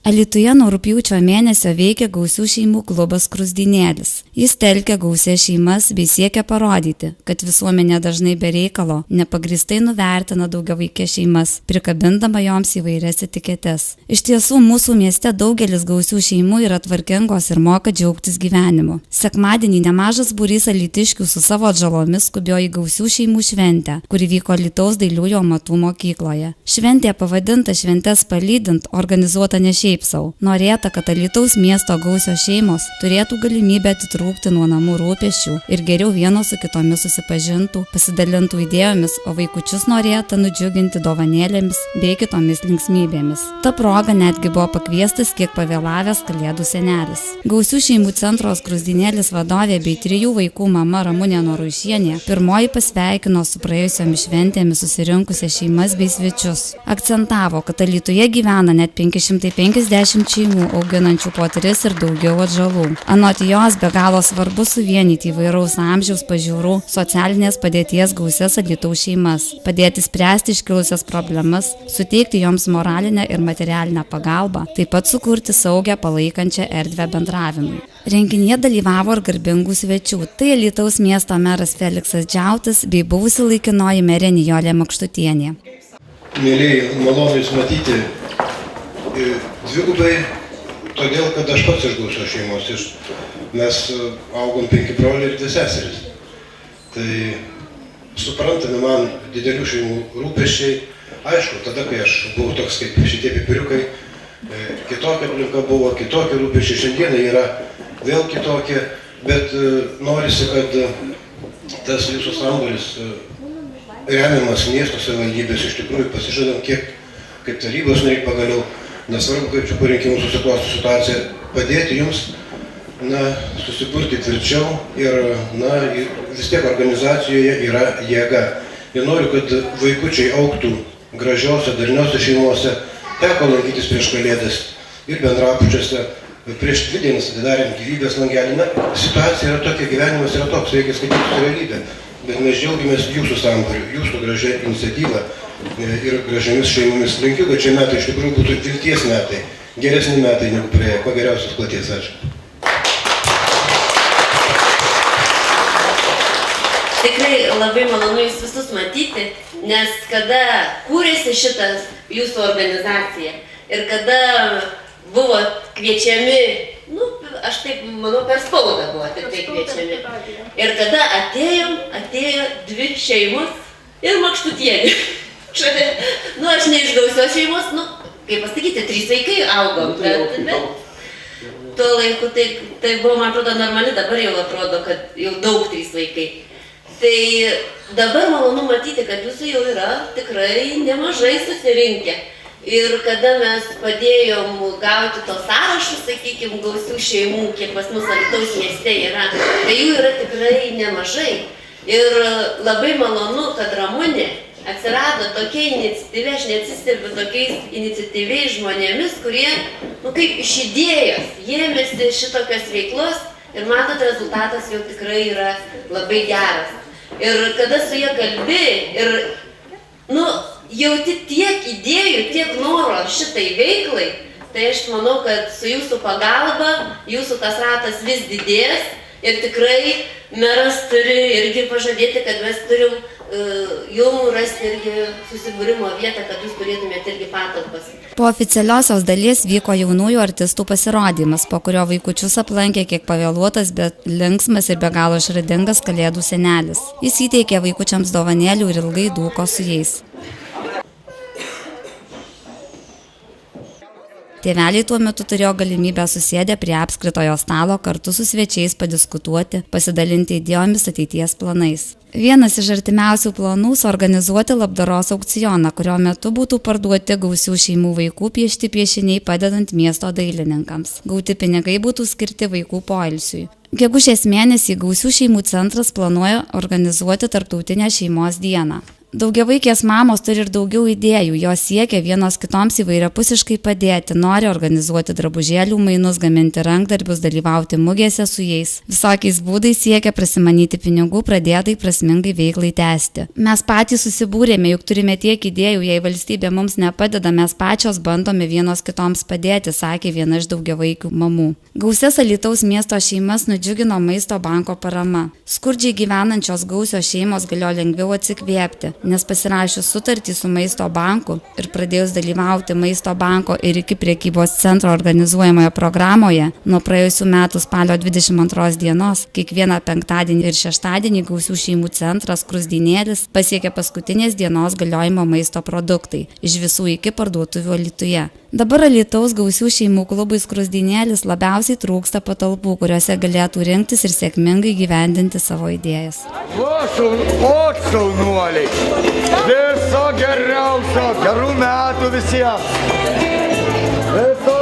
Alytuje nuo rugpjūčio mėnesio veikia gausių šeimų klubas Skruzdynėlis. Jis telkia gausias šeimas bei siekia parodyti, kad visuomenė dažnai be reikalo nepagrįstai nuvertina daugiavaikes šeimas, prikabindama joms įvairias etiketes. Iš tiesų, mūsų mieste daugelis gausių šeimų yra tvarkingos ir moka džiaugtis gyvenimu. Sekmadienį nemažas būrys alytiškių su savo atžalomis skubėjo į gausių šeimų šventę, kuri vyko Alytaus dailiųjų amatų mokykloje. Šventė pavadinta Šventes palydint organizuota ne šiaip sau. Norėta, kad Alytaus miesto gausios šeimos turėtų galimybę atitrūkti nuo namų rūpesčių ir geriau vienos su kitomis susipažintų, pasidalintų idėjomis, o vaikučius norėta nudžiuginti dovanėlėmis bei kitomis linksmybėmis. Ta proga netgi buvo pakviestas kiek pavėlavęs Kalėdų senelis. Gausių šeimų centro Skruzdynėlis vadovė bei 3 vaikų mama Ramunė Noruišienė pirmoji pasveikino su praėjusiomis šventėmis susirinkusias šeimas bei svečius. Akcentavo, kad Alytuje gyvena net 550 šeimų auginančių po 3 ir daugiau atžalų. Anot jos be galo svarbu suvienyti įvairaus amžiaus pažiūrų, socialinės padėties gausias Alytaus šeimas, padėti spręsti iškilusias problemas, suteikti joms moralinę ir materialinę pagalbą, taip pat sukurti saugią palaikančią erdvę bendravimui. Renginyje dalyvavo ir garbingų svečių. Tai Alytaus miesto meras Feliksas Džiautas bei buvusi laikinoji merė Nijolė Makštutienė. Mėlyjei, malonu Jūs matyti dvigubai, todėl, kad aš pats iš gausios šeimos. Mes augom 5 broliai ir 2 seserys. Tai suprantami man didelių šeimų rūpesčiai. Aišku, tada, kai aš buvau toks kaip šitie pipiriukai, kitokia aplinka buvo, kitokie rūpesčiai. Šiandieną yra vėl kitokie, bet norisi, kad tas Jūsų sandoris remiamas miesto savivaldybės, iš tikrųjų pasižadam, kiek kaip tarybos nariai pagaliau, nesvarbu, kaip čia po rinkimų susiklostų situacija, padėti Jums susiburti tvirčiau ir vis tiek organizacijoje yra jėga. Ir noriu, kad vaikučiai augtų gražiose, darniose šeimose, teko lankytis prieš Kalėdas ir bendrabučiuose. Prieš 2 dienas atidarėm gyvybės langelį. Situacija yra tokia, gyvenimas yra toks, reikia skaityti su realybė. Bet mes džiaugiamės Jūsų sambariu, Jūsų gražia iniciatyva ir gražiamis šeimomis. Linkiu, kad šie metai iš tikrųjų būtų vilties metai, geresni metai negu praėję. Kuo geriausios kloties. Ačiū. Tikrai labai malonu Jūs visus matyti, nes kada kūrėsi šitas Jūsų organizacija ir kada buvo kviečiami, aš taip manau, per spaudą buvo tik tai kviečiami. Ir kada atėjo 2 šeimos ir Makštutienė. Aš ne iš gausios šeimos, kaip pasakyti, 3 vaikai augom, bet tuo laiku tai buvo, man atrodo, normali, dabar jau atrodo, kad jau daug 3 vaikai. Tai dabar malonu matyti, kad Jūsų jau yra tikrai nemažai susirinkę. Ir kada mes padėjom gauti tos sąrašus, sakykime, gausių šeimų, kiek pas mus Alytaus mieste yra, tai jų yra tikrai nemažai. Ir labai malonu, kad Ramunė atsirado tokia iniciatyvi, aš neatsistebiu tokiais iniciatyviais žmonėmis, kurie, kaip iš idėjos, ėmėsi šitokios veiklos ir matot, rezultatas jau tikrai yra labai geras. Ir kada su jie kalbi ir, jauti tiek idėjų, tiek noro šitai veiklai, tai aš manau, kad su Jūsų pagalba, Jūsų tas ratas vis didės ir tikrai meras turi irgi pažadėti, kad mes turim Jums rasti irgi susibūrimo vietą, kad Jūs turėtumėte irgi patalpas. Po oficialiosios dalies vyko jaunųjų artistų pasirodymas, po kurio vaikučius aplankė kiek pavėluotas, bet linksmas ir be galo išradingas Kalėdų senelis. Jis įteikė vaikučiams dovanėlių ir ilgai dūko su jais. Tėveliai tuo metu turėjo galimybę susėdę prie apskritojo stalo kartu su svečiais padiskutuoti, pasidalinti idėjomis ateities planais. Vienas iš artimiausių planų suorganizuoti labdaros aukcioną, kurio metu būtų parduoti gausių šeimų vaikų piešti piešiniai padedant miesto dailininkams. Gauti pinigai būtų skirti vaikų poilsiui. Gegužės mėnesį Gausių šeimų centras planuoja organizuoti tarptautinę šeimos dieną. Daugiavaikės mamos turi ir daugiau idėjų, jos siekia vienos kitoms įvairiapusiškai padėti, nori organizuoti drabužėlių mainus, gaminti rankdarbius, dalyvauti mugėse su jais. Visokiais būdais siekia prasimanyti pinigų, pradėtai prasmingai veiklai tęsti. Mes patys susibūrėme, juk turime tiek idėjų, jei valstybė mums nepadeda, mes pačios bandome vienos kitoms padėti, sakė viena iš daugiavaikių mamų. Gausias Alytaus miesto šeimas nudžiugino Maisto banko parama. Skurdžiai gyvenančios gausios šeimos galėjo lengviau atsikvėpti, nes pasirašius sutartį su Maisto banku ir pradėjus dalyvauti Maisto banko ir iki prekybos centro organizuojamoje programoje, nuo praėjusių metų spalio 22 dienos, kiekvieną penktadienį ir šeštadienį Gausių šeimų centras Skruzdynėlis pasiekė paskutinės dienos galiojimo maisto produktai iš visų iki parduotuvių Alytuje. Dabar Alytaus Gausių šeimų klubui Skruzdynėlis labiausiai trūksta patalpų, kuriuose galėtų rinktis ir sėkmingai gyvendinti savo idėjas. O šaunuoliai! Viso geriausio, gerų metų visiems! Viso